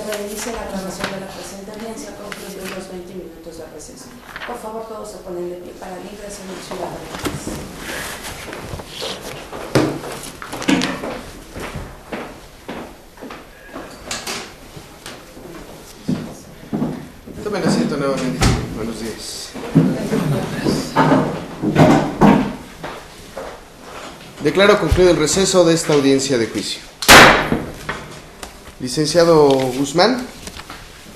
reinicie la grabación de la presente audiencia concluyendo los 20 minutos de receso. Por favor, todos se ponen de pie para el ingreso en el ciudadano. Tomen asiento nuevamente. Buenos días. Declaro concluido el receso de esta audiencia de juicio. Licenciado Guzmán,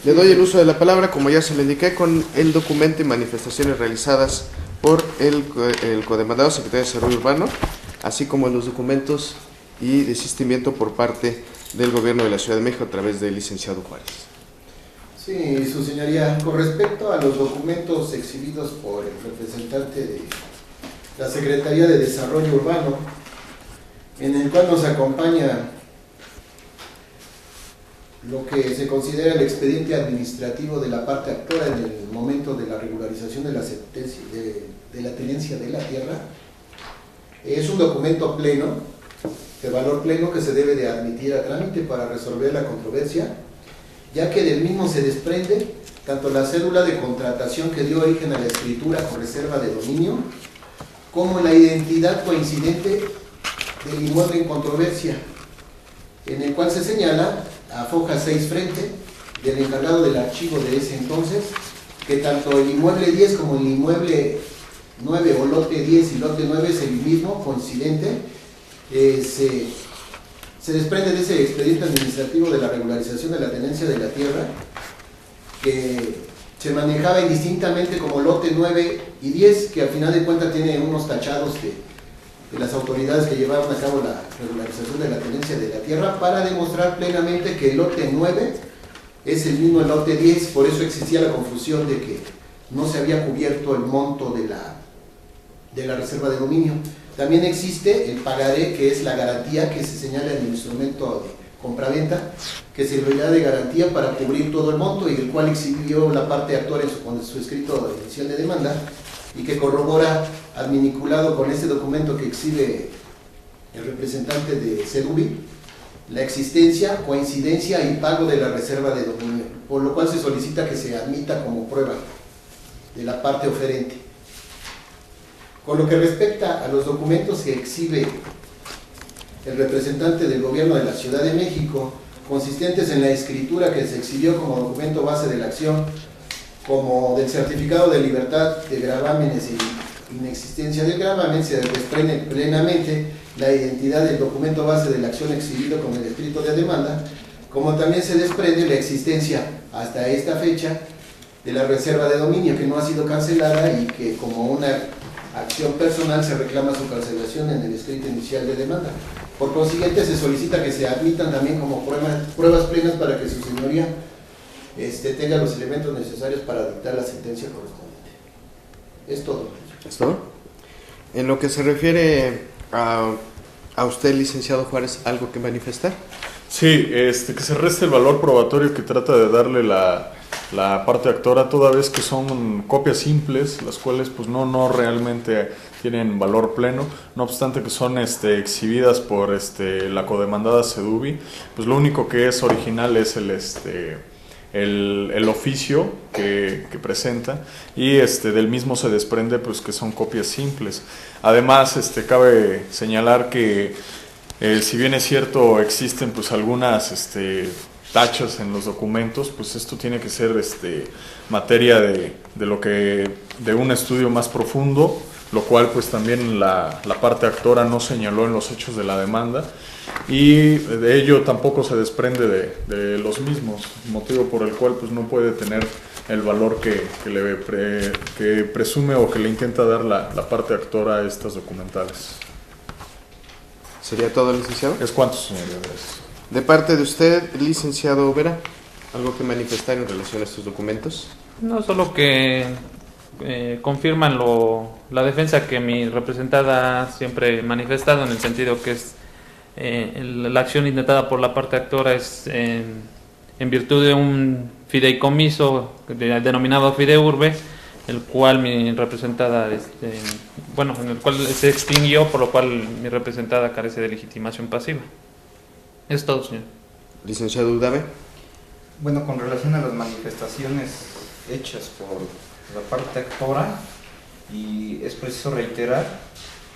le doy el uso de la palabra, como ya se le indiqué, con el documento y manifestaciones realizadas por el codemandado Secretario de Desarrollo Urbano, así como los documentos y desistimiento por parte del Gobierno de la Ciudad de México a través del licenciado Juárez. Sí, su señoría, con respecto a los documentos exhibidos por el representante de la Secretaría de Desarrollo Urbano, en el cual nos acompaña lo que se considera el expediente administrativo de la parte actora en el momento de la regularización de la tenencia de la tierra, es un documento pleno, de valor pleno, que se debe de admitir a trámite para resolver la controversia, ya que del mismo se desprende tanto la cédula de contratación que dio origen a la escritura con reserva de dominio, como la identidad coincidente del inmueble en controversia, en el cual se señala a foja 6 frente del encargado del archivo de ese entonces, que tanto el inmueble 10 como el inmueble 9 o lote 10 y lote 9 es el mismo, coincidente. Se desprende de ese expediente administrativo de la regularización de la tenencia de la tierra, que se manejaba indistintamente como lote 9 y 10, que al final de cuentas tiene unos tachados de las autoridades que llevaron a cabo la regularización de la tenencia de la tierra, para demostrar plenamente que el lote 9 es el mismo lote 10. Por eso existía la confusión de que no se había cubierto el monto de la reserva de dominio. También existe el pagaré, que es la garantía que se señala en el instrumento de compraventa, que servirá de garantía para cubrir todo el monto, y el cual exhibió la parte actora con su escrito inicial de demanda, y que corrobora adminiculado con este documento que exhibe el representante de CEDUBI la existencia, coincidencia y pago de la reserva de dominio, por lo cual se solicita que se admita como prueba de la parte oferente. Con lo que respecta a los documentos que exhibe el representante del Gobierno de la Ciudad de México, consistentes en la escritura que se exhibió como documento base de la acción, como del certificado de libertad de gravámenes y inexistencia del gravamen, se desprende plenamente la identidad del documento base de la acción exhibido con el escrito de demanda, como también se desprende la existencia hasta esta fecha de la reserva de dominio, que no ha sido cancelada y que como una acción personal se reclama su cancelación en el escrito inicial de demanda. Por consiguiente, se solicita que se admitan también como pruebas plenas para que su señoría tenga los elementos necesarios para dictar la sentencia correspondiente. Es todo. ¿Es todo? En lo que se refiere a usted, licenciado Juárez, ¿algo que manifestar? Sí, que se reste el valor probatorio que trata de darle la parte actora, toda vez que son copias simples, las cuales pues no realmente tienen valor pleno, no obstante que son exhibidas por la codemandada CEDUBI, pues lo único que es original es el oficio que presenta, y del mismo se desprende pues que son copias simples. Además, cabe señalar que si bien es cierto existen pues algunas tachas en los documentos, pues esto tiene que ser materia de un estudio más profundo, lo cual pues también la parte actora no señaló en los hechos de la demanda, y de ello tampoco se desprende de los mismos, motivo por el cual pues no puede tener el valor que presume o que le intenta dar la parte actora a estas documentales. ¿Sería todo, licenciado? Es cuanto, señoría. Gracias. De parte de usted, licenciado Vera, ¿algo que manifestar en relación a estos documentos? No, solo que confirman la defensa que mi representada siempre ha manifestado, en el sentido que es la acción intentada por la parte actora es en virtud de un fideicomiso denominado Fideurbe, el cual mi representada, en el cual se extinguió, por lo cual mi representada carece de legitimación pasiva. Es todo, señor. Licenciado Udave. Bueno, con relación a las manifestaciones hechas por la parte actora, y es preciso reiterar,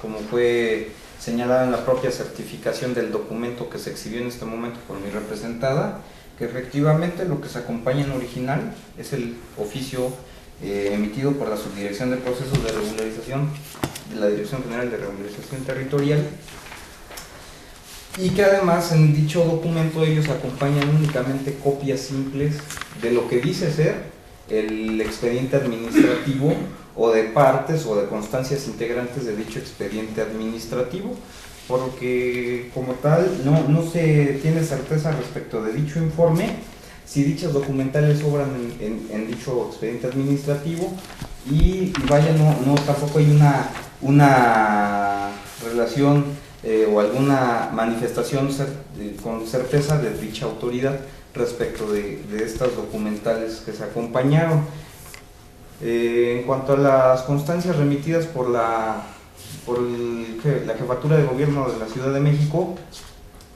como fue señalada en la propia certificación del documento que se exhibió en este momento por mi representada, que efectivamente lo que se acompaña en original es el oficio emitido por la Subdirección de Procesos de Regularización de la Dirección General de Regularización Territorial, y que además en dicho documento ellos acompañan únicamente copias simples de lo que dice ser el expediente administrativo o de partes o de constancias integrantes de dicho expediente administrativo, por lo que como tal no se tiene certeza respecto de dicho informe, si dichas documentales obran en dicho expediente administrativo, y vaya, tampoco hay una relación o alguna manifestación con certeza de dicha autoridad respecto de estas documentales que se acompañaron. En cuanto a las constancias remitidas por la Jefatura de Gobierno de la Ciudad de México,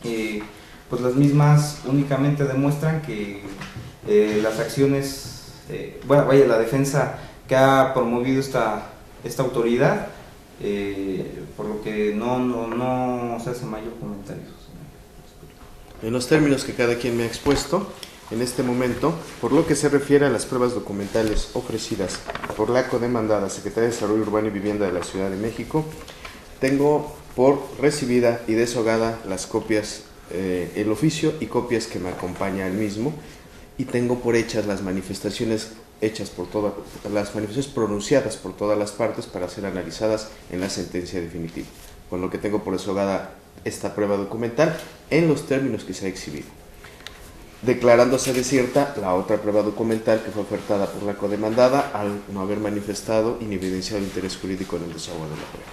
pues las mismas únicamente demuestran que las acciones, la defensa que ha promovido esta autoridad, por lo que no se hace mayor comentario. En los términos que cada quien me ha expuesto, en este momento, por lo que se refiere a las pruebas documentales ofrecidas por la codemandada Secretaría de Desarrollo Urbano y Vivienda de la Ciudad de México, tengo por recibida y desahogada las copias, el oficio y copias que me acompaña el mismo, y tengo por hechas las manifestaciones pronunciadas por todas las partes para ser analizadas en la sentencia definitiva, con lo que tengo por desahogada esta prueba documental en los términos que se ha exhibido, declarándose desierta la otra prueba documental que fue ofertada por la codemandada al no haber manifestado ni evidenciado interés jurídico en el desahogo de la prueba.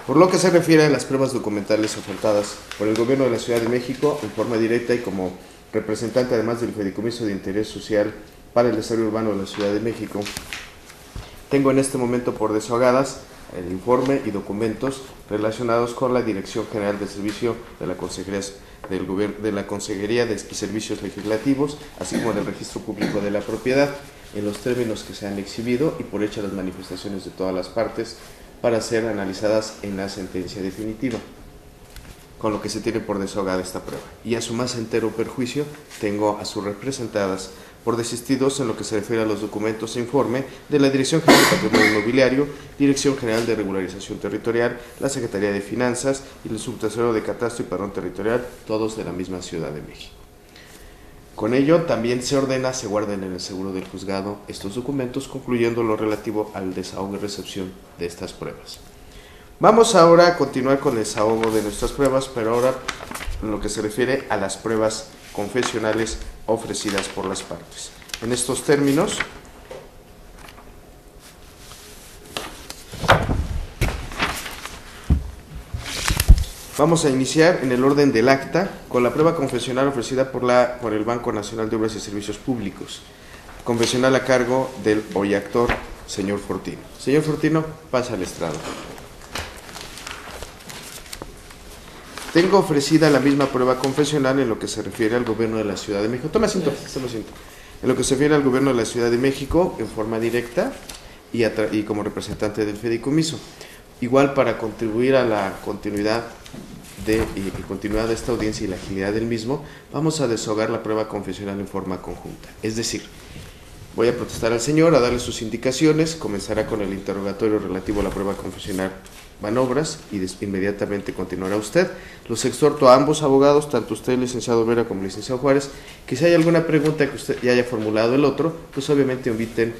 Por lo que se refiere a las pruebas documentales ofertadas por el Gobierno de la Ciudad de México en forma directa y como representante además del Fideicomiso de Interés Social para el Desarrollo Urbano de la Ciudad de México, tengo en este momento por desahogadas el informe y documentos relacionados con la Dirección General de Servicio de la Consejería de Servicios Legislativos, así como del Registro Público de la Propiedad, en los términos que se han exhibido y por hechas las manifestaciones de todas las partes para ser analizadas en la sentencia definitiva, con lo que se tiene por desahogada esta prueba. Y a su más entero perjuicio, tengo a sus representadas por desistidos en lo que se refiere a los documentos e informe de la Dirección General de Patrimonio Inmobiliario, Dirección General de Regularización Territorial, la Secretaría de Finanzas y el Subtesorero de Catastro y Padrón Territorial, todos de la misma Ciudad de México. Con ello, también se ordena se guarden en el seguro del juzgado estos documentos, concluyendo lo relativo al desahogo y recepción de estas pruebas. Vamos ahora a continuar con el desahogo de nuestras pruebas, pero ahora en lo que se refiere a las pruebas confesionales ofrecidas por las partes. En estos términos, vamos a iniciar en el orden del acta con la prueba confesional ofrecida por el Banco Nacional de Obras y Servicios Públicos, confesional a cargo del hoy actor, señor Fortino. Señor Fortino, pasa al estrado. Tengo ofrecida la misma prueba confesional en lo que se refiere al Gobierno de la Ciudad de México. Toma asiento. En lo que se refiere al Gobierno de la Ciudad de México en forma directa y como representante del Fideicomiso. Igual, para contribuir a la continuidad de esta audiencia y la agilidad del mismo, vamos a desahogar la prueba confesional en forma conjunta. Es decir, voy a protestar al señor, a darle sus indicaciones, comenzará con el interrogatorio relativo a la prueba confesional manobras y inmediatamente continuará usted. Los exhorto a ambos abogados, tanto usted, licenciado Vera, como licenciado Juárez, que si hay alguna pregunta que usted ya haya formulado el otro, pues obviamente inviten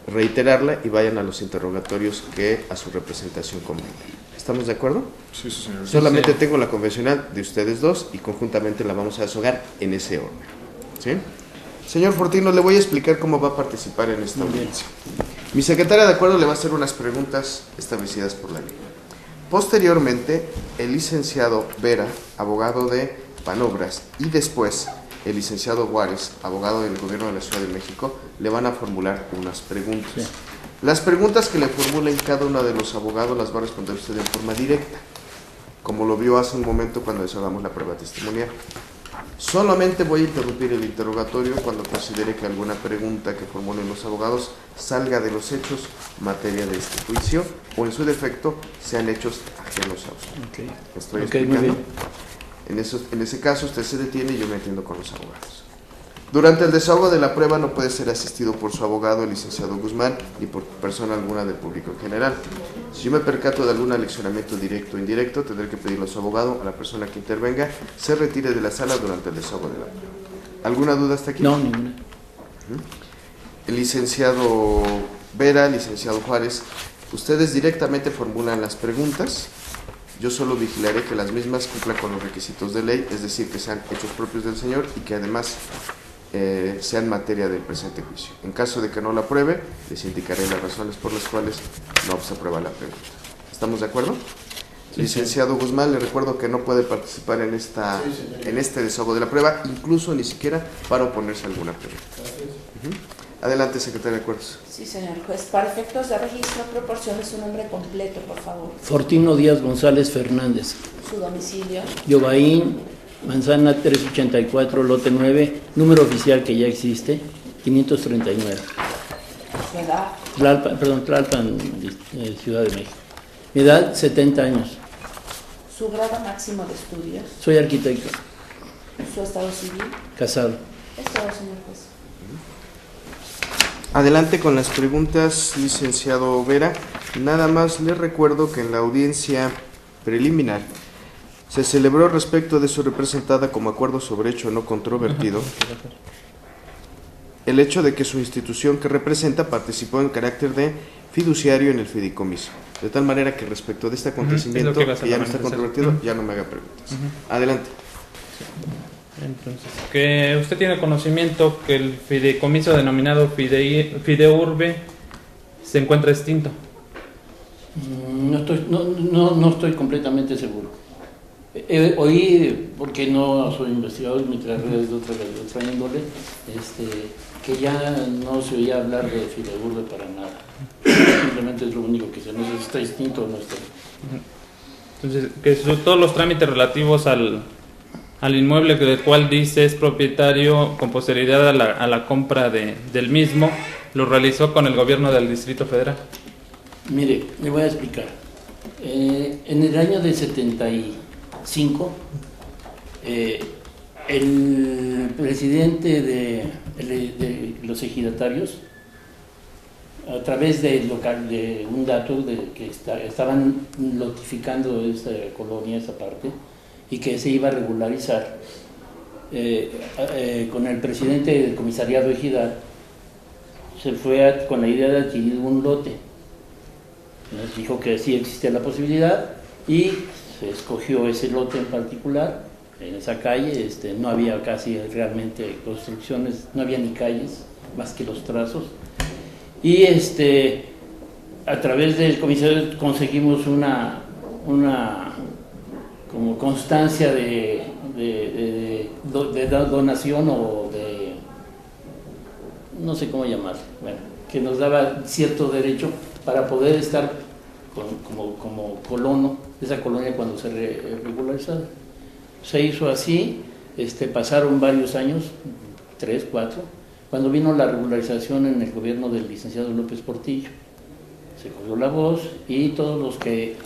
reiterarla y vayan a los interrogatorios que a su representación convenga. ¿Estamos de acuerdo? Sí, señor. Solamente sí. tengo la convencional de ustedes dos y conjuntamente la vamos a desahogar en ese orden. ¿Sí? Señor Fortino, le voy a explicar cómo va a participar en esta audiencia. Mi secretaria, de acuerdo, le va a hacer unas preguntas establecidas por la ley. Posteriormente, el licenciado Vera, abogado de Panobras, y después el licenciado Juárez, abogado del Gobierno de la Ciudad de México, le van a formular unas preguntas. Sí. Las preguntas que le formulen cada uno de los abogados las va a responder usted en forma directa, como lo vio hace un momento cuando desahogamos la prueba testimonial. Solamente voy a interrumpir el interrogatorio cuando considere que alguna pregunta que formulen los abogados salga de los hechos materia de este juicio o en su defecto sean hechos ajenos a usted. Okay. ¿Me estoy Ok, muy explicando? bien. En ese caso usted se detiene y yo me entiendo con los abogados. Durante el desahogo de la prueba no puede ser asistido por su abogado, el licenciado Guzmán, ni por persona alguna del público en general. Si yo me percato de algún aleccionamiento directo o indirecto, tendré que pedirle a su abogado, a la persona que intervenga, se retire de la sala durante el desahogo de la prueba. ¿Alguna duda hasta aquí? No, ninguna. El licenciado Vera, licenciado Juárez, ustedes directamente formulan las preguntas. Yo solo vigilaré que las mismas cumplan con los requisitos de ley, es decir, que sean hechos propios del señor y que además sean materia del presente juicio. En caso de que no la apruebe, les indicaré las razones por las cuales no se aprueba la pregunta. ¿Estamos de acuerdo? Sí, Licenciado Guzmán, le recuerdo que no puede participar en este desahogo de la prueba, incluso ni siquiera para oponerse a alguna pregunta. Adelante, secretario de Acuerdos. Sí, señor juez. Para efectos de registro, proporcione su nombre completo, por favor. Fortino Díaz González Fernández. Su domicilio. Yobaín, Manzana 384, lote 9, número oficial que ya existe, 539. Su edad. Tlalpan, Ciudad de México. Mi edad, 70 años. Su grado máximo de estudios. Soy arquitecto, Su estado civil. casado. Es todo, señor juez. Adelante con las preguntas, licenciado Vera. Nada más les recuerdo que en la audiencia preliminar se celebró respecto de su representada como acuerdo sobre hecho no controvertido el hecho de que su institución que representa participó en carácter de fiduciario en el fideicomiso. De tal manera que respecto de este acontecimiento, que ya no está controvertido, ya no me haga preguntas. Adelante. Entonces, que usted tiene conocimiento que el fideicomiso denominado Fideurbe se encuentra extinto. No estoy completamente seguro. Oí, porque no soy investigador, mi carrera es de otra índole, que ya no se oía hablar de Fideurbe para nada. Simplemente es lo único que sé, no sé si está extinto o no está. Entonces, que todos los trámites relativos al inmueble del cual dice es propietario con posterioridad a la compra del mismo, lo realizó con el gobierno del Distrito Federal. Mire, le voy a explicar. En el año de 75, el presidente de los ejidatarios, a través de un dato que estaban notificando esta colonia, esa parte, y que se iba a regularizar, con el presidente del comisariado ejidal, se fue con la idea de adquirir un lote. Nos dijo que sí existía la posibilidad y se escogió ese lote en particular. En esa calle no había casi realmente construcciones, no había ni calles más que los trazos. Y a través del comisario conseguimos una como constancia de donación o de, no sé cómo llamarlo, bueno, que nos daba cierto derecho para poder estar como colono de esa colonia cuando se regularizara. Se hizo así, pasaron varios años, 3, 4, cuando vino la regularización en el gobierno del licenciado López Portillo. Se corrió la voz y todos los que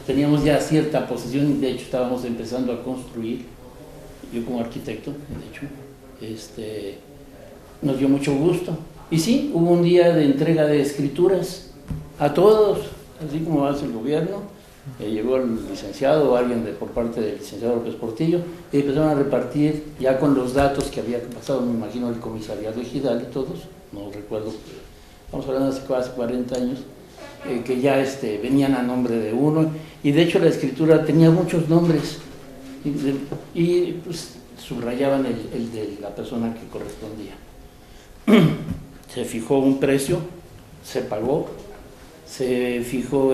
teníamos ya cierta posesión, de hecho estábamos empezando a construir, yo como arquitecto, de hecho, nos dio mucho gusto. Y sí, hubo un día de entrega de escrituras a todos, así como hace el gobierno. Llegó el licenciado o alguien por parte del licenciado López Portillo y empezaron a repartir ya con los datos que había pasado, me imagino, el comisariado ejidal y todos, no recuerdo, estamos hablando hace casi 40 años, que ya venían a nombre de uno, y de hecho la escritura tenía muchos nombres y pues, subrayaban el de la persona que correspondía. Se fijó un precio, se pagó, se fijó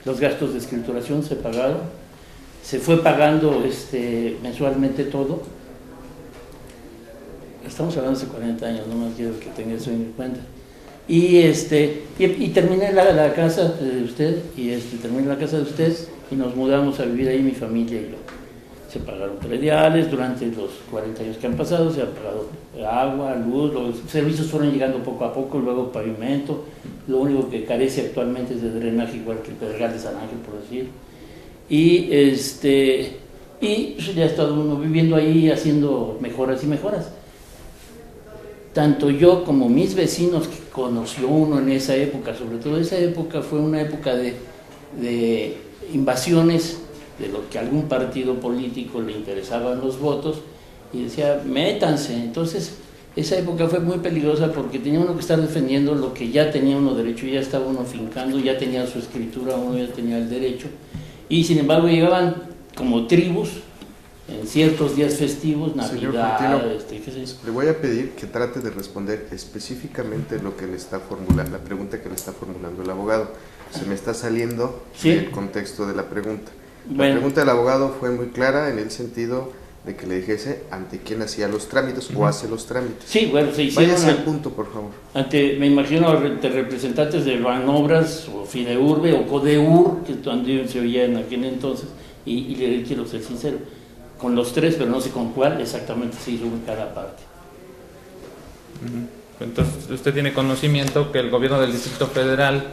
los gastos de escrituración, se pagaron, se fue pagando mensualmente todo. Estamos hablando de hace 40 años, no más quiero que tenga eso en cuenta. Y terminé la casa de usted, y terminé la casa de usted, y nos mudamos a vivir ahí mi familia y yo. se pagaron prediales, durante los 40 años que han pasado se ha pagado agua, luz, los servicios fueron llegando poco a poco, luego pavimento, lo único que carece actualmente es de drenaje, igual que el Pedregal de San Ángel, por decir, y pues ya ha estado uno viviendo ahí haciendo mejoras y mejoras. Tanto yo como mis vecinos que conoció uno en esa época, sobre todo esa época fue una época de invasiones, de lo que a algún partido político le interesaban los votos, y decía, métanse. Entonces, esa época fue muy peligrosa porque tenía uno que estar defendiendo lo que ya tenía uno derecho, ya estaba uno fincando, ya tenía su escritura, uno ya tenía el derecho, y sin embargo llegaban como tribus en ciertos días festivos, Navidad, qué sé yo. Le voy a pedir que trate de responder específicamente lo que le está formulando, la pregunta que le está formulando el abogado. Se me está saliendo del contexto de la pregunta. La pregunta del abogado fue muy clara en el sentido de que le dijese ante quién hacía los trámites o hace los trámites. Sí, bueno, se hicieron. Váyase al punto, por favor. Me imagino, ante representantes de Banobras o Fideurbe o Codeur, que también se oía en aquel entonces, y le quiero ser sincero, con los tres, pero no sé con cuál exactamente se hizo en cada parte. Entonces, usted tiene conocimiento que el gobierno del Distrito Federal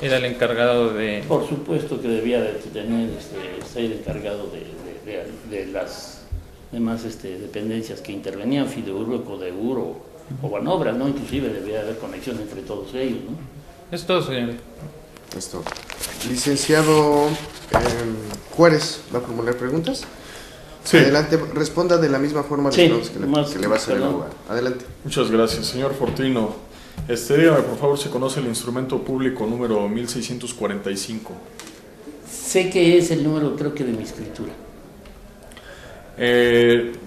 era el encargado de... Por supuesto que debía de tener, ser encargado de las demás dependencias que intervenían, Fideurbe, Codeur o Banobras, ¿no? Inclusive debía haber conexión entre todos ellos, ¿no? Es todo, señor. Esto. Licenciado Juárez, ¿va a formular preguntas? Sí. Adelante, responda de la misma forma las preguntas que le va a hacer el abogado. Adelante. Muchas gracias, señor Fortino. Dígame, por favor, si conoce el instrumento público número 1645. Sé que es el número, creo que de mi escritura.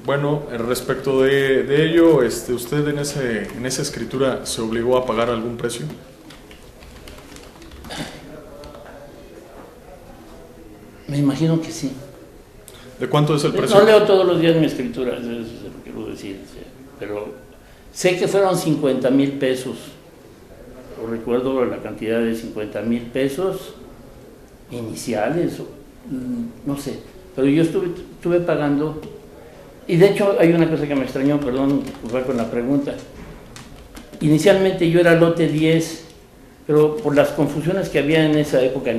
Bueno, respecto de ello, ¿usted en esa escritura se obligó a pagar algún precio? Me imagino que sí. ¿De cuánto es el precio? No leo todos los días mi escritura, eso es lo que quiero decir, pero sé que fueron 50,000 pesos. O recuerdo la cantidad de 50,000 pesos iniciales, no sé, pero yo estuve pagando, y de hecho hay una cosa que me extrañó, perdón, fue con la pregunta. Inicialmente yo era lote 10, pero por las confusiones que había en esa época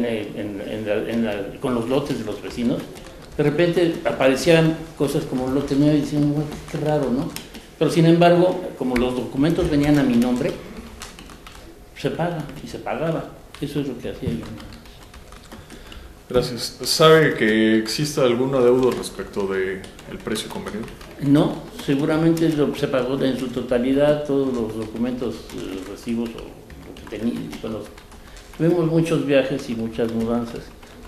con los lotes de los vecinos, de repente aparecían cosas como lote 9 y decían, bueno, qué raro, ¿no? Pero sin embargo, como los documentos venían a mi nombre, se paga y se pagaba. Eso es lo que hacía yo. Gracias. ¿Sabe que exista algún adeudo respecto del precio convenido? No, seguramente se pagó en su totalidad, todos los documentos, recibos o lo que tenía. Tuvimos muchos viajes y muchas mudanzas,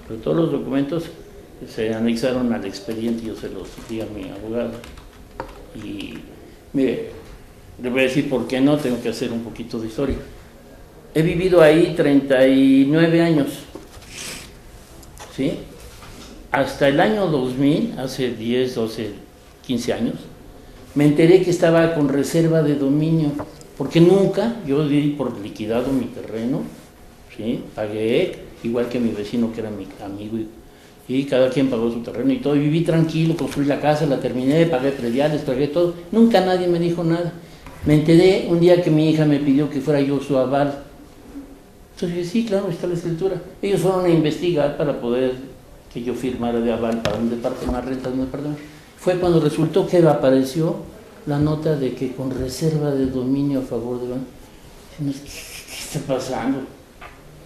pero todos los documentos se anexaron al expediente y yo se los di a mi abogado. Y mire, le voy a decir por qué no, tengo que hacer un poquito de historia. He vivido ahí 39 años, ¿sí? Hasta el año 2000, hace 10, 12, 15 años, me enteré que estaba con reserva de dominio, porque nunca yo di por liquidado mi terreno, ¿sí? Pagué, igual que mi vecino que era mi amigo, y cada quien pagó su terreno y todo, y viví tranquilo, construí la casa, la terminé, pagué prediales, pagué todo, nunca nadie me dijo nada. Me enteré un día que mi hija me pidió que fuera yo su aval. Entonces dije, sí, claro, está la escritura. Ellos fueron a investigar para poder que yo firmara de aval para un departamento, una renta de un departamento. Fue cuando resultó que apareció la nota de que con reserva de dominio a favor de... ¿Qué está pasando?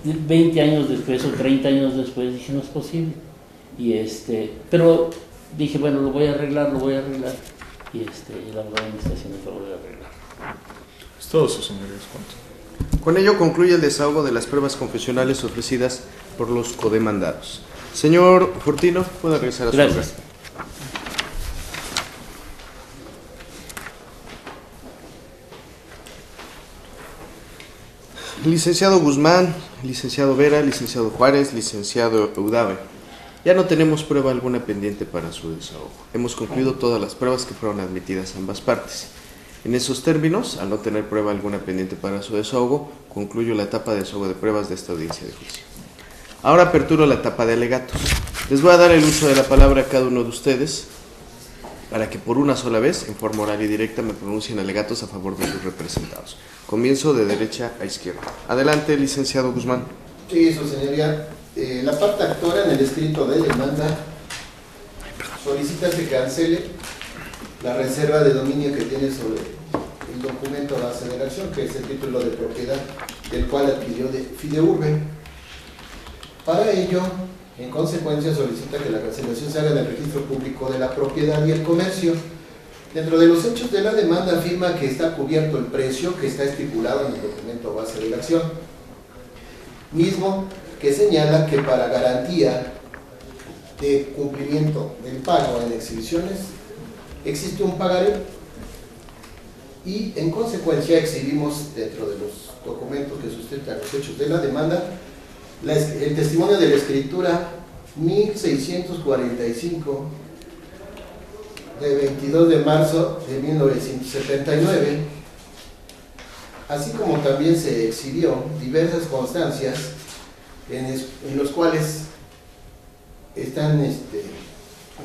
20 años después o 30 años después dije, no es posible. Pero dije, bueno, lo voy a arreglar. Y el abogado me está haciendo el favor de arreglar. Es todo eso, señorías. ¿Cuánto? Con ello concluye el desahogo de las pruebas confesionales ofrecidas por los codemandados. Señor Fortino, puede regresar a su lugar. Licenciado Guzmán, licenciado Vera, licenciado Juárez, licenciado Eudave, ya no tenemos prueba alguna pendiente para su desahogo. Hemos concluido todas las pruebas que fueron admitidas a ambas partes. En esos términos, al no tener prueba alguna pendiente para su desahogo, concluyo la etapa de desahogo de pruebas de esta audiencia de juicio. Ahora aperturo la etapa de alegatos. Les voy a dar el uso de la palabra a cada uno de ustedes para que por una sola vez, en forma oral y directa, me pronuncien alegatos a favor de sus representados. Comienzo de derecha a izquierda. Adelante, licenciado Guzmán. Sí, su señoría. La parte actora en el escrito de demanda solicita que cancele la reserva de dominio que tiene sobre el documento base de la acción, que es el título de propiedad del cual adquirió de Fideurbe. Para ello, en consecuencia, solicita que la cancelación se haga en el registro público de la propiedad y el comercio. Dentro de los hechos de la demanda afirma que está cubierto el precio que está estipulado en el documento base de la acción, mismo que señala que para garantía de cumplimiento del pago en exhibiciones existe un pagaré, y en consecuencia exhibimos dentro de los documentos que sustentan los hechos de la demanda el testimonio de la escritura 1645 de 22 de marzo de 1979, así como también se exhibió diversas constancias en los cuales están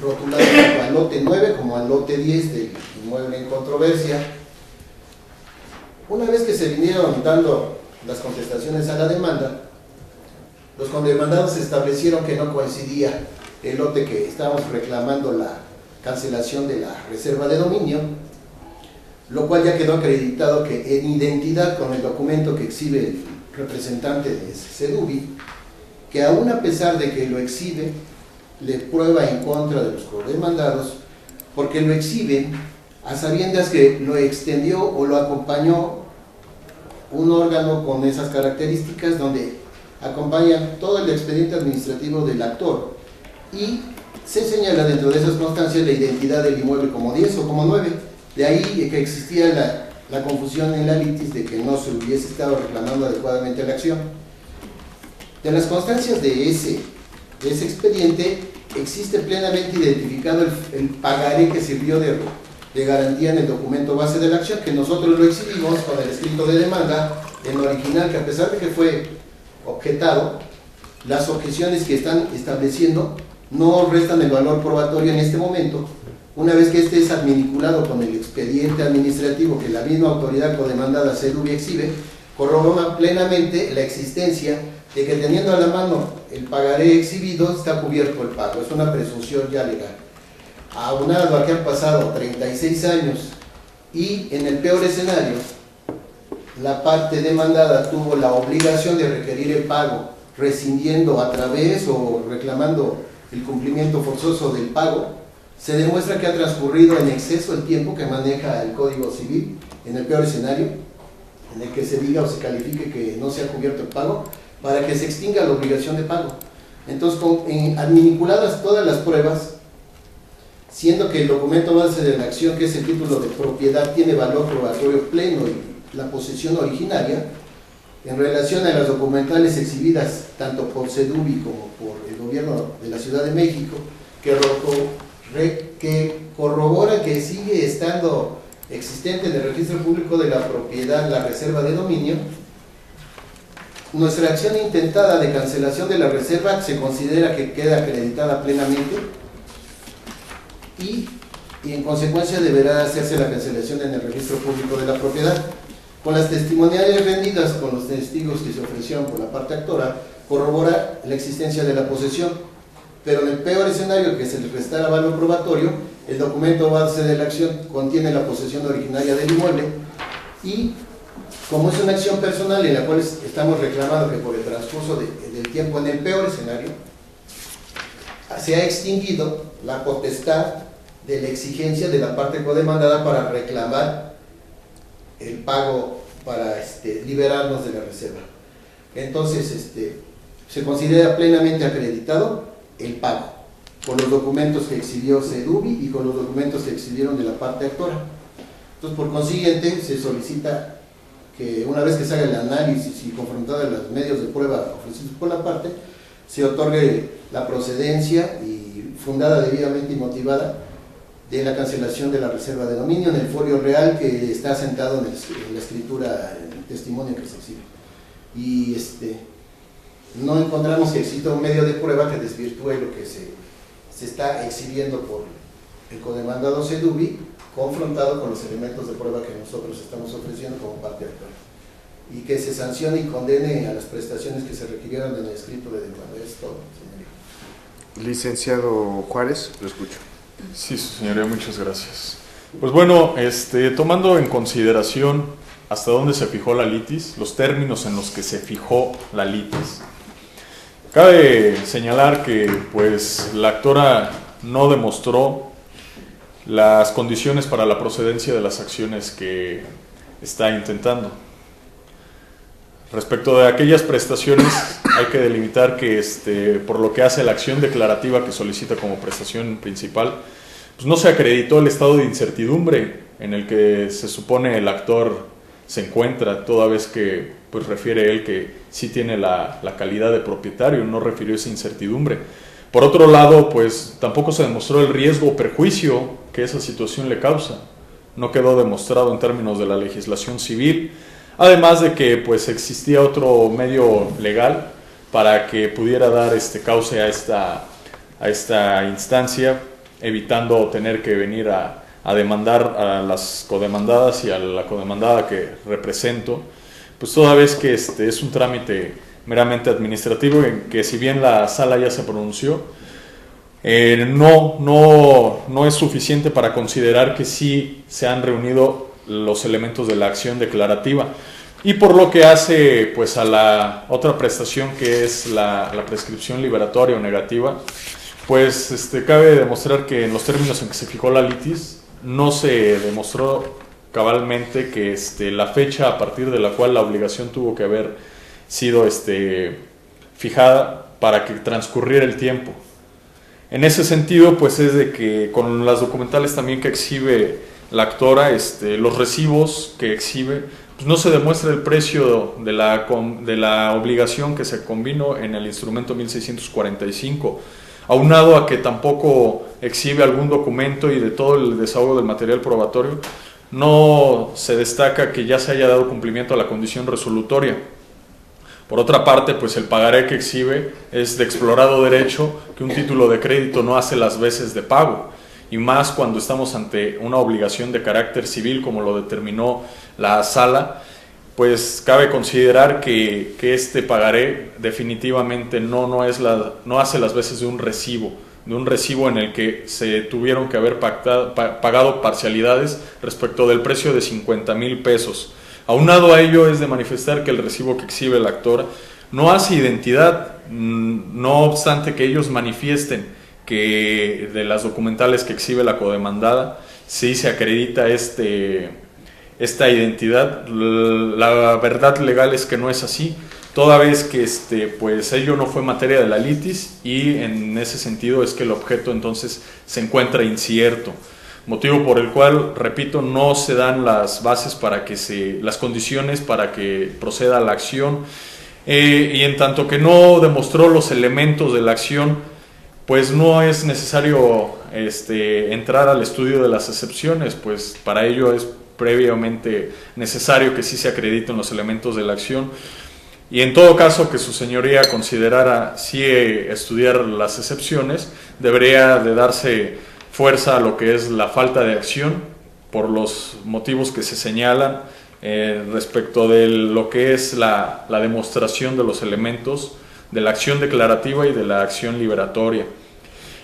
rotulados tanto al lote 9 como al lote 10 del inmueble en controversia. Una vez que se vinieron dando las contestaciones a la demanda, los condemandados establecieron que no coincidía el lote que estábamos reclamando la cancelación de la reserva de dominio, lo cual ya quedó acreditado que en identidad con el documento que exhibe el representante de Sedubi, que aún a pesar de que lo exhibe, le prueba en contra de los codemandados, porque lo exhiben a sabiendas que lo extendió o lo acompañó un órgano con esas características, donde acompaña todo el expediente administrativo del actor, y se señala dentro de esas constancias la identidad del inmueble como 10 o como 9. De ahí que existía la confusión en la litis de que no se hubiese estado reclamando adecuadamente la acción. De las constancias de ese expediente existe plenamente identificado el pagaré que sirvió de garantía en el documento base de la acción, que nosotros lo exhibimos con el escrito de demanda en original, que a pesar de que fue objetado, las objeciones que están estableciendo no restan el valor probatorio en este momento, una vez que este es adminiculado con el expediente administrativo que la misma autoridad codemandada Sedubi exhibe, corrobora plenamente la existencia de que, teniendo a la mano el pagaré exhibido, está cubierto el pago. Es una presunción ya legal. Aunado a que han pasado 36 años y, en el peor escenario, la parte demandada tuvo la obligación de requerir el pago rescindiendo a través o reclamando el cumplimiento forzoso del pago, se demuestra que ha transcurrido en exceso el tiempo que maneja el Código Civil, en el peor escenario, en el que se diga o se califique que no se ha cubierto el pago, para que se extinga la obligación de pago. Entonces, adminiculadas todas las pruebas, siendo que el documento base de la acción, que es el título de propiedad, tiene valor probatorio pleno y la posesión originaria, en relación a las documentales exhibidas tanto por Sedubi como por el gobierno de la Ciudad de México, que corrobora que sigue estando existente en el registro público de la propiedad la reserva de dominio, nuestra acción intentada de cancelación de la reserva se considera que queda acreditada plenamente, y en consecuencia deberá hacerse la cancelación en el registro público de la propiedad. Con las testimoniales rendidas con los testigos que se ofrecieron por la parte actora, corrobora la existencia de la posesión, pero en el peor escenario, que se le restara valor probatorio, el documento base de la acción contiene la posesión originaria del inmueble, y como es una acción personal en la cual estamos reclamando que por el transcurso del tiempo, en el peor escenario, se ha extinguido la potestad de la exigencia de la parte codemandada para reclamar el pago para liberarnos de la reserva. Entonces, se considera plenamente acreditado el pago con los documentos que exhibió Sedubi y con los documentos que exhibieron de la parte actora. Entonces, por consiguiente, se solicita que, una vez que se haga el análisis y confrontada los medios de prueba ofrecidos por la parte, se otorgue la procedencia y fundada debidamente y motivada de la cancelación de la reserva de dominio en el folio real que está asentado en la escritura, en el testimonio que se exhibe. Y no encontramos que exista un medio de prueba que desvirtúe lo que se está exhibiendo el codemandado Sedubi, confrontado con los elementos de prueba que nosotros estamos ofreciendo como parte actual, y que se sancione y condene a las prestaciones que se requirieron en el escrito de demanda. Es todo, señoría. Licenciado Juárez, lo escucho. Sí, su señoría, muchas gracias. Pues bueno, tomando en consideración hasta dónde se fijó la litis, los términos en los que se fijó la litis, cabe señalar que pues la actora no demostró las condiciones para la procedencia de las acciones que está intentando. Respecto de aquellas prestaciones, hay que delimitar que por lo que hace la acción declarativa que solicita como prestación principal, pues no se acreditó el estado de incertidumbre en el que se supone el actor se encuentra, toda vez que pues refiere él que sí tiene la calidad de propietario, no refirió esa incertidumbre. Por otro lado, pues tampoco se demostró el riesgo o perjuicio que esa situación le causa. No quedó demostrado en términos de la legislación civil, además de que pues existía otro medio legal para que pudiera dar cauce a esta instancia, evitando tener que venir a demandar a las codemandadas y a la codemandada que represento, pues toda vez que es un trámite meramente administrativo en que, si bien la sala ya se pronunció, no es suficiente para considerar que sí se han reunido los elementos de la acción declarativa. Y por lo que hace pues a la otra prestación, que es la prescripción liberatoria o negativa, pues cabe demostrar que en los términos en que se fijó la litis no se demostró cabalmente que la fecha a partir de la cual la obligación tuvo que haber sido fijada para que transcurriera el tiempo. En ese sentido, pues es de que con las documentales también que exhibe la actora, los recibos que exhibe, pues no se demuestra el precio de la obligación que se convino en el instrumento 1645, aunado a que tampoco exhibe algún documento, y de todo el desahogo del material probatorio no se destaca que ya se haya dado cumplimiento a la condición resolutoria. Por otra parte, pues el pagaré que exhibe es de explorado derecho, que un título de crédito no hace las veces de pago, y más cuando estamos ante una obligación de carácter civil como lo determinó la sala, pues cabe considerar que este pagaré definitivamente no hace las veces de un recibo en el que se tuvieron que haber pagado parcialidades respecto del precio de 50,000 pesos. Aunado a ello, es de manifestar que el recibo que exhibe la actora no hace identidad, no obstante que ellos manifiesten que de las documentales que exhibe la codemandada sí se acredita esta identidad. La verdad legal es que no es así, toda vez que pues ello no fue materia de la litis, y en ese sentido es que el objeto entonces se encuentra incierto, motivo por el cual, repito, no se dan las bases para que las condiciones para que proceda la acción, y en tanto que no demostró los elementos de la acción, pues no es necesario entrar al estudio de las excepciones, pues para ello es previamente necesario que sí se acrediten los elementos de la acción. Y en todo caso que su señoría considerara sí estudiar las excepciones, debería de darse fuerza a lo que es la falta de acción por los motivos que se señalan respecto de lo que es la demostración de los elementos de la acción declarativa y de la acción liberatoria.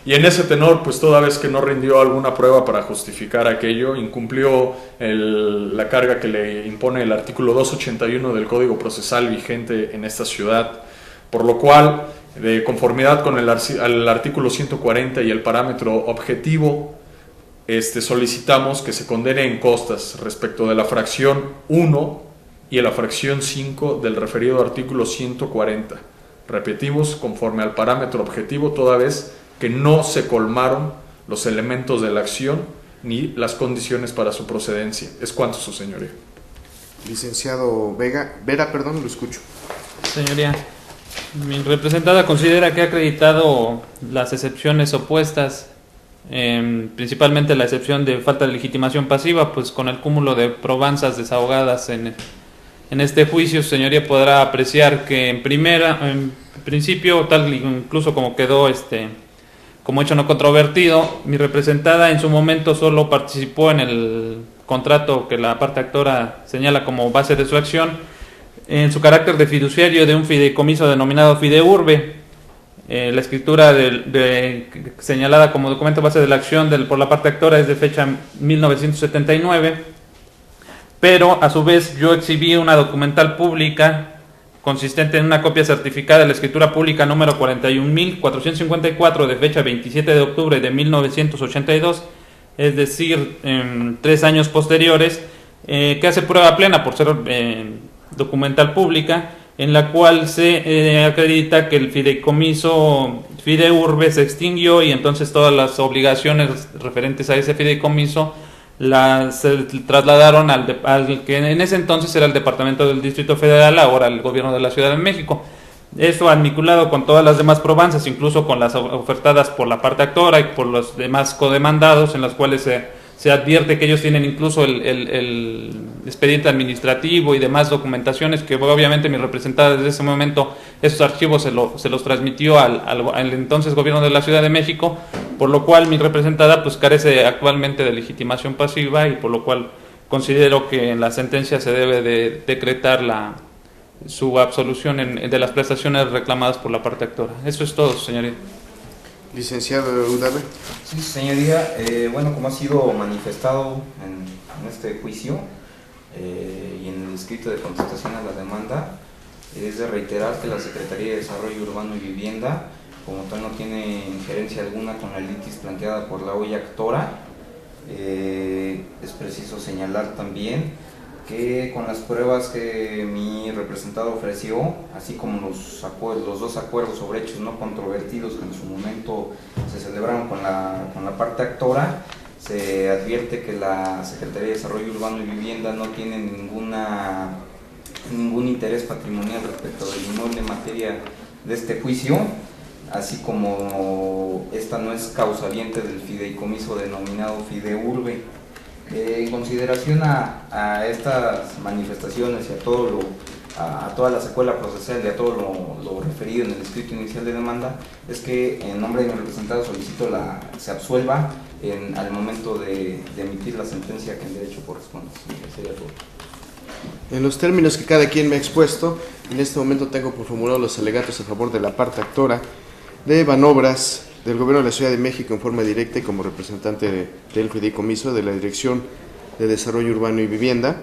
Y en ese tenor, pues toda vez que no rindió alguna prueba para justificar aquello, incumplió la carga que le impone el artículo 281 del Código Procesal vigente en esta ciudad, por lo cual, de conformidad con el artículo 140 y el parámetro objetivo, solicitamos que se condene en costas respecto de la fracción 1 y la fracción 5 del referido artículo 140. Repetimos, conforme al parámetro objetivo, toda vez que no se colmaron los elementos de la acción ni las condiciones para su procedencia. Es cuanto, su señoría. Licenciado Vera, lo escucho. Señoría, mi representada considera que ha acreditado las excepciones opuestas, principalmente la excepción de falta de legitimación pasiva, pues con el cúmulo de probanzas desahogadas en este juicio, su señoría podrá apreciar que en principio, tal incluso como quedó como hecho no controvertido. Mi representada en su momento solo participó en el contrato que la parte actora señala como base de su acción, en su carácter de fiduciario de un fideicomiso denominado Fideurbe. La escritura señalada como documento base de la acción por la parte actora es de fecha 1979, pero a su vez yo exhibí una documental pública consistente en una copia certificada de la escritura pública número 41.454 de fecha 27 de octubre de 1982, es decir, 3 años posteriores, que hace prueba plena por ser documental pública, en la cual se acredita que el fideicomiso Fideurbe se extinguió y entonces todas las obligaciones referentes a ese fideicomiso se trasladaron al que en ese entonces era el Departamento del Distrito Federal, ahora el Gobierno de la Ciudad de México. Eso vinculado con todas las demás probanzas, incluso con las ofertadas por la parte actora y por los demás codemandados, en las cuales se advierte que ellos tienen incluso el expediente administrativo y demás documentaciones que obviamente mi representada desde ese momento esos archivos se los transmitió al entonces gobierno de la Ciudad de México, por lo cual mi representada pues carece actualmente de legitimación pasiva y por lo cual considero que en la sentencia se debe de decretar su absolución de las prestaciones reclamadas por la parte actora. Eso es todo, señoría. Licenciado Udave. Sí, señoría, bueno, como ha sido manifestado en este juicio y en el escrito de contestación a la demanda, es de reiterar que la Secretaría de Desarrollo Urbano y Vivienda, como tal, no tiene injerencia alguna con la litis planteada por la hoy actora. Es preciso señalar también que con las pruebas que mi representado ofreció, así como los 2 acuerdos sobre hechos no controvertidos que en su momento se celebraron con la parte actora, se advierte que la Secretaría de Desarrollo Urbano y Vivienda no tiene ningún interés patrimonial respecto del inmueble en materia de este juicio, así como esta no es causaliente del fideicomiso denominado Fideurbe. En consideración a estas manifestaciones y a toda la secuela procesal y a todo lo referido en el escrito inicial de demanda, es que en nombre de mi representado solicito se absuelva al momento de emitir la sentencia que en derecho corresponde. Sería todo. En los términos que cada quien me ha expuesto, en este momento tengo por formulado los alegatos a favor de la parte actora de Banobras, del Gobierno de la Ciudad de México en forma directa y como representante del fideicomiso de la Dirección de Desarrollo Urbano y Vivienda,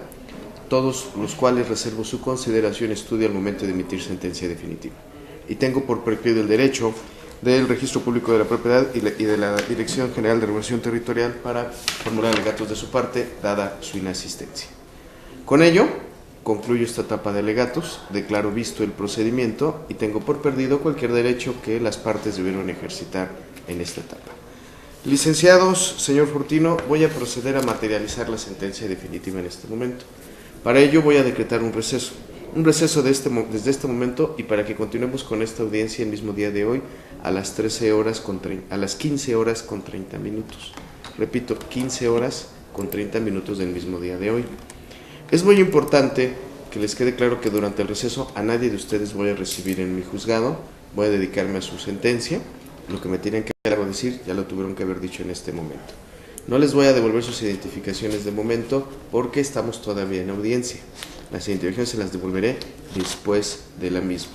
todos los cuales reservo su consideración y estudio al momento de emitir sentencia definitiva. Y tengo por precluido el derecho del Registro Público de la Propiedad y de la Dirección General de Regulación Territorial para formular alegatos de su parte, dada su inasistencia. Con ello, concluyo esta etapa de alegatos, declaro visto el procedimiento y tengo por perdido cualquier derecho que las partes debieron ejercitar en esta etapa. Licenciados, señor Fortino, voy a proceder a materializar la sentencia definitiva en este momento. Para ello voy a decretar un receso desde este momento y para que continuemos con esta audiencia el mismo día de hoy a las 15 horas con 30 minutos. Repito, 15 horas con 30 minutos del mismo día de hoy. Es muy importante que les quede claro que durante el receso a nadie de ustedes voy a recibir en mi juzgado, voy a dedicarme a su sentencia, lo que me tienen que decir ya lo tuvieron que haber dicho en este momento. No les voy a devolver sus identificaciones de momento porque estamos todavía en audiencia. Las identificaciones se las devolveré después de la misma.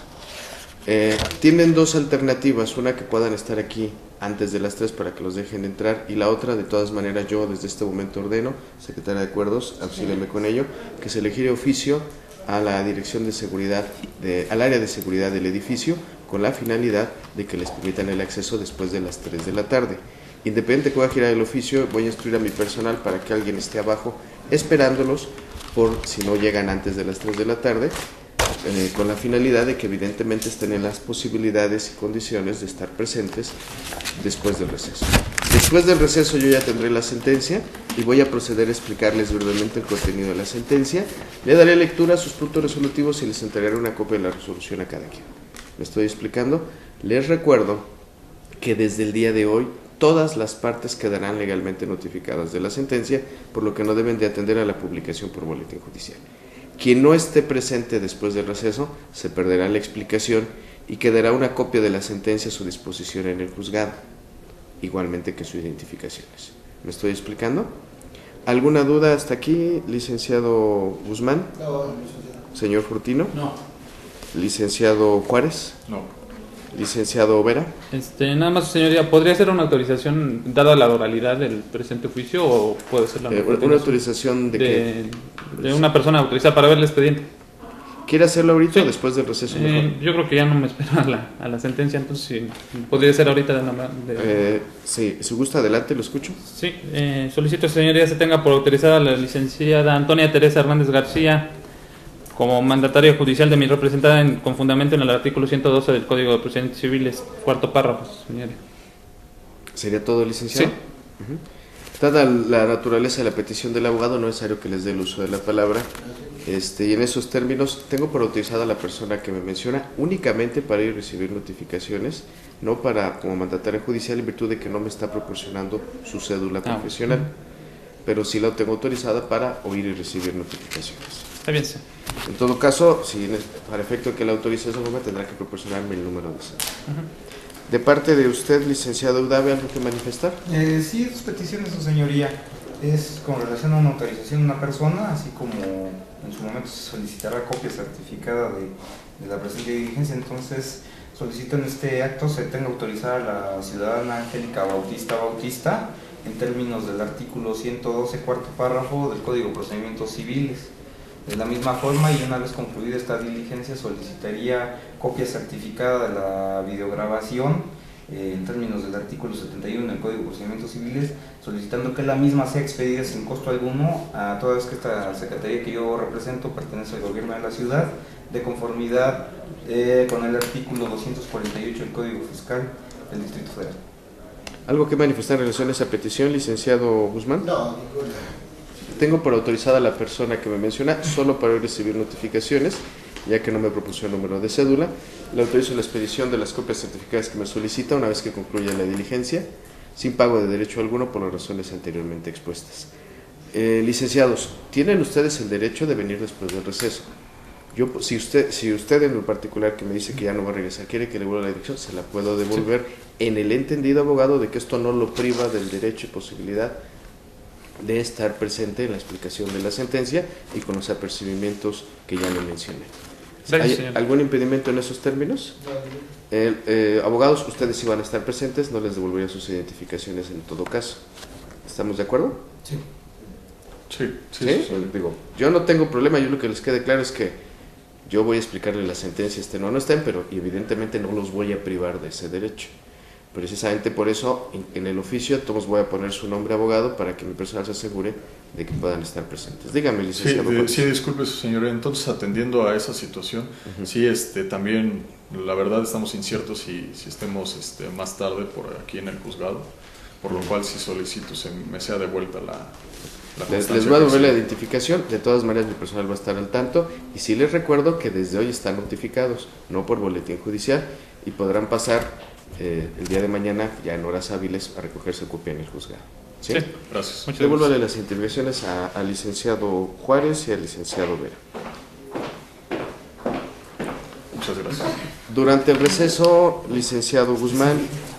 Tienen 2 alternativas, una que puedan estar aquí antes de las 3 para que los dejen entrar y la otra, de todas maneras, yo desde este momento ordeno, secretaria de acuerdos, auxíliame con ello, que se le gire oficio a la dirección de seguridad, al área de seguridad del edificio con la finalidad de que les permitan el acceso después de las 3 de la tarde. Independiente que voy a girar el oficio, voy a instruir a mi personal para que alguien esté abajo esperándolos por si no llegan antes de las 3 de la tarde, con la finalidad de que evidentemente estén en las posibilidades y condiciones de estar presentes después del receso. Después del receso yo ya tendré la sentencia y voy a proceder a explicarles brevemente el contenido de la sentencia. Le daré lectura a sus puntos resolutivos y les entregaré una copia de la resolución a cada quien. ¿Me estoy explicando? Les recuerdo que desde el día de hoy todas las partes quedarán legalmente notificadas de la sentencia, por lo que no deben de atender a la publicación por boletín judicial. Quien no esté presente después del receso se perderá la explicación y quedará una copia de la sentencia a su disposición en el juzgado. igualmente que sus identificaciones. ¿Me estoy explicando? ¿Alguna duda hasta aquí, licenciado Guzmán? No, Señor Fortino. No. Licenciado Juárez. No. Licenciado Vera. Nada más, señoría, ¿podría ser una autorización dada la oralidad del presente juicio o puede ser Una autorización de qué? de una persona autorizada para ver el expediente? ¿Quiere hacerlo ahorita Sí. o después del receso mejor? Yo creo que ya no me espero a la sentencia, entonces sí, podría ser ahorita Sí, si gusta, adelante, lo escucho. Sí, solicito, señoría, se tenga por autorizada la licenciada Antonia Teresa Hernández García como mandataria judicial de mi representada con fundamento en el artículo 112 del Código de Procedimientos Civiles, cuarto párrafo, señoría. ¿Sería todo, licenciado? Sí. Ujú. Dada la naturaleza de la petición del abogado, no es necesario que les dé el uso de la palabra. Y en esos términos, tengo por autorizada a la persona que me menciona únicamente para ir a recibir notificaciones, no para como mandataria judicial, en virtud de que no me está proporcionando su cédula profesional. Pero sí la tengo autorizada para oír y recibir notificaciones. Está bien, sí. En todo caso, si para efecto de que la autorice esa forma, tendrá que proporcionarme el número de cédula. De parte de usted, licenciado Udave, ¿algo que manifestar? Sí, sus peticiones, su señoría, es con relación a una autorización de una persona, así como en su momento se solicitará copia certificada de la presente diligencia. Entonces solicito en este acto se tenga autorizada la ciudadana Angélica Bautista en términos del artículo 112, cuarto párrafo del Código de Procedimientos Civiles. De la misma forma, y una vez concluida esta diligencia, solicitaría copia certificada de la videograbación en términos del artículo 71 del Código de Procedimientos Civiles, solicitando que la misma sea expedida sin costo alguno, a toda vez que esta secretaría que yo represento pertenece al gobierno de la ciudad, de conformidad con el artículo 248 del Código Fiscal del Distrito Federal. ¿Algo que manifestar en relación a esa petición, licenciado Guzmán? No, ninguna. Tengo por autorizada a la persona que me menciona solo para recibir notificaciones, ya que no me propuso el número de cédula. Le autorizo la expedición de las copias certificadas que me solicita una vez que concluya la diligencia, sin pago de derecho alguno por las razones anteriormente expuestas. Licenciados, ¿tienen ustedes el derecho de venir después del receso? Si usted en lo particular que me dice que ya no va a regresar, quiere que le vuelva la dirección, se la puedo devolver en el entendido, abogado, de que esto no lo priva del derecho y posibilidad de estar presente en la explicación de la sentencia y con los apercibimientos que ya le mencioné. ¿Hay algún impedimento en esos términos? Abogados, ustedes sí van a estar presentes, no les devolvería sus identificaciones en todo caso. ¿Estamos de acuerdo? Sí. ¿Sí? Digo, yo no tengo problema, yo lo que les quede claro es que yo voy a explicarle la sentencia, no estén, pero evidentemente no los voy a privar de ese derecho. Precisamente por eso, en el oficio, todos voy a poner su nombre abogado para que mi personal se asegure de que puedan estar presentes. Dígame, licenciado. Sí, disculpe, señora. Entonces, atendiendo a esa situación, sí, también, la verdad, estamos inciertos si estemos más tarde por aquí en el juzgado, por lo cual sí solicito me sea devuelta la les voy a devolver la identificación. De todas maneras, mi personal va a estar al tanto. Y sí les recuerdo que desde hoy están notificados, no por boletín judicial, y podrán pasar el día de mañana, ya en horas hábiles, a recoger su copia en el juzgado. ¿Sí? Sí, gracias. Devuélvale las identificaciones al licenciado Juárez y al licenciado Vera. Muchas gracias. Durante el receso, licenciado Guzmán,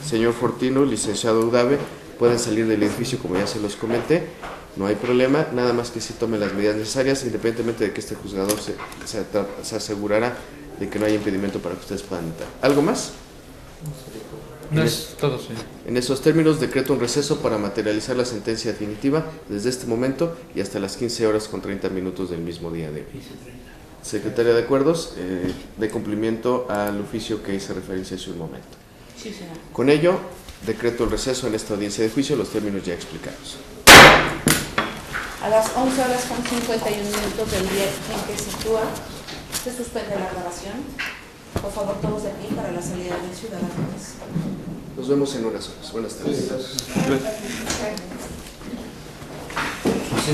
señor Fortino, licenciado Udave, pueden salir del edificio, como ya se los comenté. No hay problema, nada más que sí tomen las medidas necesarias, independientemente de que este juzgador se asegurará de que no haya impedimento para que ustedes puedan entrar. ¿Algo más? No es todo, señor. En esos términos, decreto un receso para materializar la sentencia definitiva desde este momento y hasta las 15 horas con 30 minutos del mismo día de hoy. Secretaria de Acuerdos, de cumplimiento al oficio que hice referencia hace un momento. Sí, señor. Con ello, decreto el receso en esta audiencia de juicio, los términos ya explicados. A las 11 horas con 51 minutos del día en que se sitúa, se suspende la grabación. Por favor, todos de pie para la salida del ciudadano. Nos vemos en unas horas. Buenas tardes. Sí,